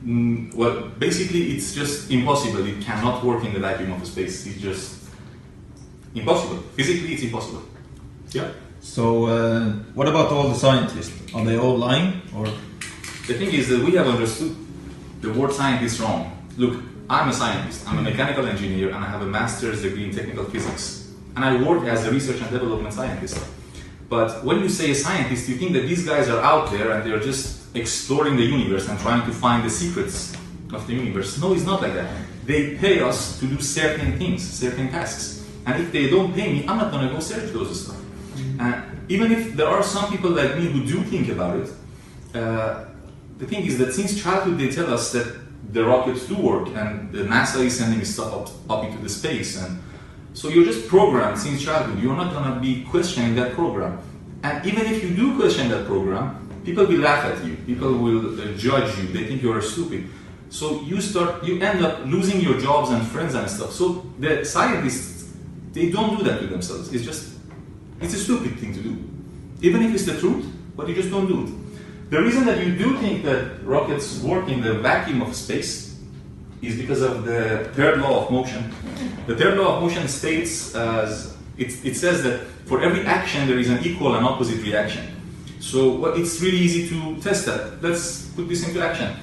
Well, basically it's just impossible. It cannot work in the vacuum of space. It's just impossible. Physically it's impossible. Yeah. So what about all the scientists? Are they all lying? Or the thing is that we have understood the word scientist wrong. Look, I'm a scientist. I'm a mechanical engineer and I have a master's degree in technical physics. And I work as a research and development scientist. But when you say a scientist, you think that these guys are out there and they're just exploring the universe and trying to find the secrets of the universe. No, it's not like that. They pay us to do certain things, certain tasks. And if they don't pay me, I'm not going to go search those stuff. Even if there are some people like me who do think about it, the thing is that since childhood they tell us that the rockets do work and the NASA is sending stuff up into the space, and so you're just programmed since childhood. You're not going to be questioning that program. And even if you do question that program, people will laugh at you. People will judge you. They think you're stupid. So you end up losing your jobs and friends and stuff. So the scientists, they don't do that to themselves. It's a stupid thing to do. Even if it's the truth, but you just don't do it. The reason that you do think that rockets work in the vacuum of space is because of the third law of motion. The third law of motion states, it says that for every action there is an equal and opposite reaction. So it's really easy to test that. Let's put this into action.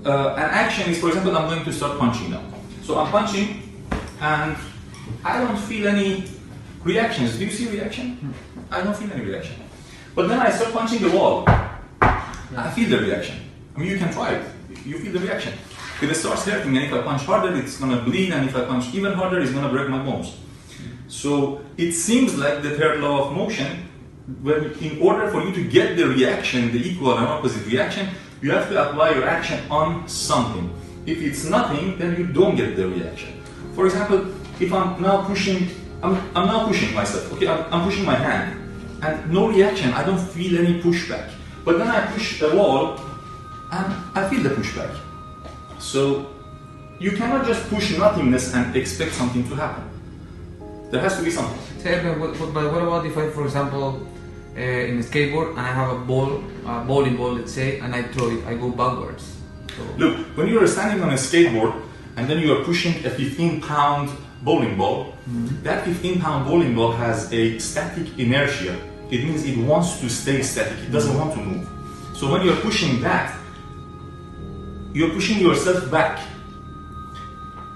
An action is, for example, I'm going to start punching now. So I'm punching and I don't feel any reactions. Do you see reaction? I don't feel any reaction. But then I start punching the wall. I feel the reaction. I mean, you can try it. You feel the reaction. If it starts hurting, and if I punch harder, it's going to bleed, and if I punch even harder, it's going to break my bones. So it seems like the third law of motion, where in order for you to get the reaction, the equal and opposite reaction, you have to apply your action on something. If it's nothing, then you don't get the reaction. For example, if I'm now pushing, I'm now pushing myself. Okay, I'm pushing my hand, and no reaction. I don't feel any pushback. But then I push the wall, and I feel the pushback. So you cannot just push nothingness and expect something to happen. There has to be something. But what about if I, for example, in a skateboard and I have a bowling ball, let's say, and I throw it, I go backwards. So look, when you are standing on a skateboard and then you are pushing a 15-pound bowling ball, that 15-pound bowling ball has a static inertia. It means it wants to stay static. It doesn't want to move. So when you're pushing that, you're pushing yourself back.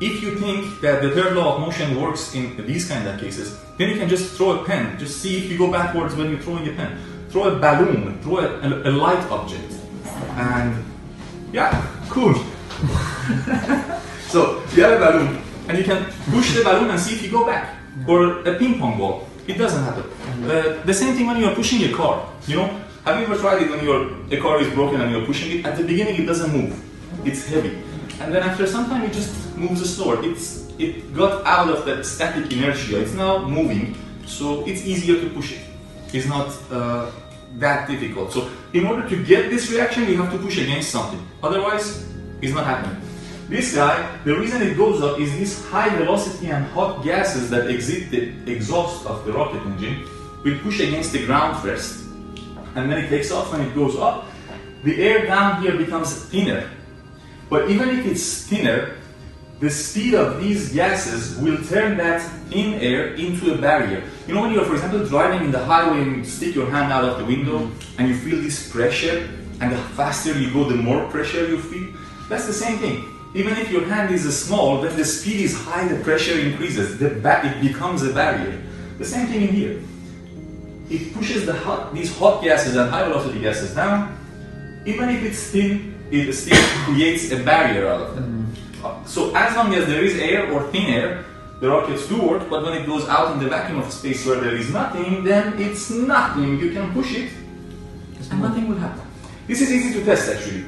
If you think that the third law of motion works in these kind of cases, then you can just throw a pen. Just see if you go backwards when you're throwing a pen. Throw a balloon, throw a light object. And yeah, cool. So you have a balloon, and you can push the balloon and see if you go back. Or a ping pong ball. It doesn't happen. The same thing when you're pushing a car. You know, have you ever tried it when a car is broken and you're pushing it? At the beginning it doesn't move. It's heavy. And then after some time it just moves slower. It got out of that static inertia. It's now moving, so it's easier to push it. It's not that difficult. So in order to get this reaction, you have to push against something. Otherwise, it's not happening. This guy, the reason it goes up is these high velocity and hot gases that exit the exhaust of the rocket engine will push against the ground first, and then it takes off. When it goes up, the air down here becomes thinner. But even if it's thinner, the speed of these gases will turn that thin air into a barrier. You know, when you're, for example, driving in the highway and you stick your hand out of the window and you feel this pressure, and the faster you go, the more pressure you feel? That's the same thing. Even if your hand is small, when the speed is high, the pressure increases. It becomes a barrier. The same thing in here. It pushes these hot gases and high velocity gases down. Even if it's thin, it still creates a barrier out of it. So as long as there is air or thin air, the rockets do work, but when it goes out in the vacuum of space where there is nothing, then it's nothing. You can push it and nothing will happen. This is easy to test actually.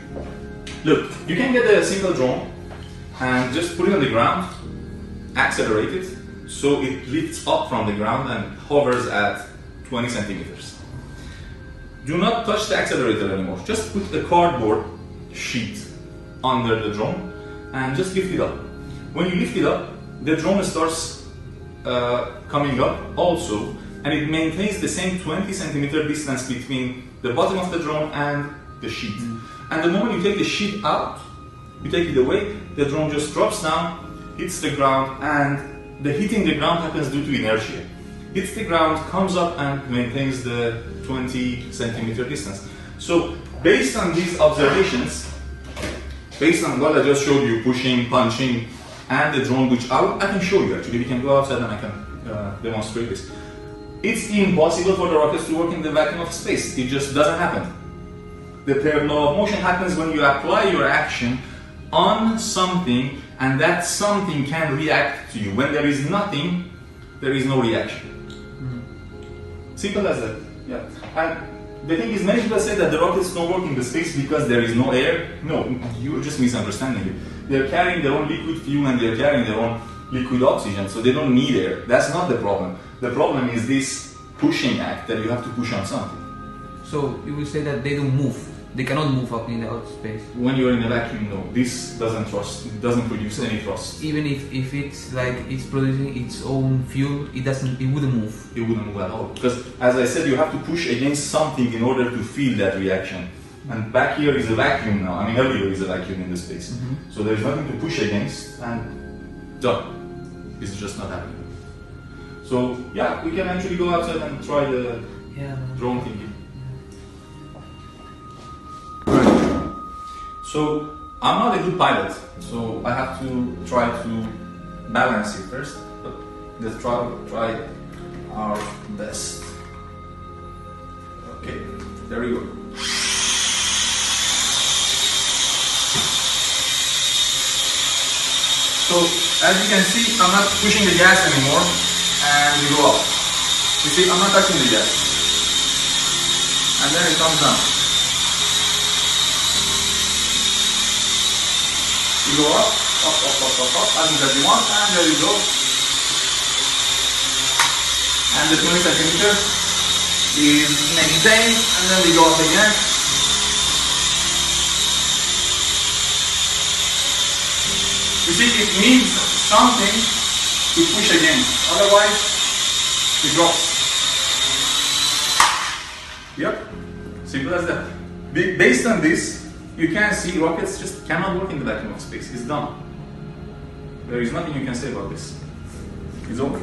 Look, you can get a single drone and just put it on the ground, accelerate it, so it lifts up from the ground and hovers at 20 centimeters. Do not touch the accelerator anymore. Just put the cardboard sheet under the drone and just lift it up. When you lift it up, the drone starts coming up also, and it maintains the same 20 centimeter distance between the bottom of the drone and the sheet. And the moment you take the sheet out, You take it away, the drone just drops down, hits the ground, and the hitting the ground happens due to inertia. Hits the ground, comes up, and maintains the 20 centimeter distance. So, based on these observations, based on what I just showed you, pushing, punching, and the drone, which I can show you actually, we can go outside and I can demonstrate this. It's impossible for the rockets to work in the vacuum of space. It just doesn't happen. The paired law of motion happens when you apply your action on something, and that something can react to you. When there is nothing, there is no reaction. Simple as that. Yeah. And the thing is, many people say that the rockets don't work in the space because there is no air. No, you're just misunderstanding it. They're carrying their own liquid fuel and they're carrying their own liquid oxygen, so they don't need air. That's not the problem. The problem is this pushing act that you have to push on something. So you will say that they don't move. They cannot move up in the outer space. When you're in a vacuum, no. This doesn't thrust. It doesn't produce any thrust. Even if it's like it's producing its own fuel, it wouldn't move. It wouldn't move at all. Because as I said, you have to push against something in order to feel that reaction. And back here is a vacuum now. I mean, everywhere is a vacuum in the space. Mm-hmm. So there's nothing to push against, and done. It's just not happening. So yeah, we can actually go outside and try the drone thingy. So I'm not a good pilot, so I have to try to balance it first. But let's try our best. Okay, there we go. So as you can see, I'm not pushing the gas anymore, and we go up. You see, I'm not touching the gas, and then it comes down. You go up, as much as you want, and there you go. And the 20 centimeter is maintained, and then we go up again. You see, it needs something to push against, otherwise it drops. Yep, simple as that. Based on this, you can see rockets just cannot work in the vacuum of space. It's done. There is nothing you can say about this. It's over.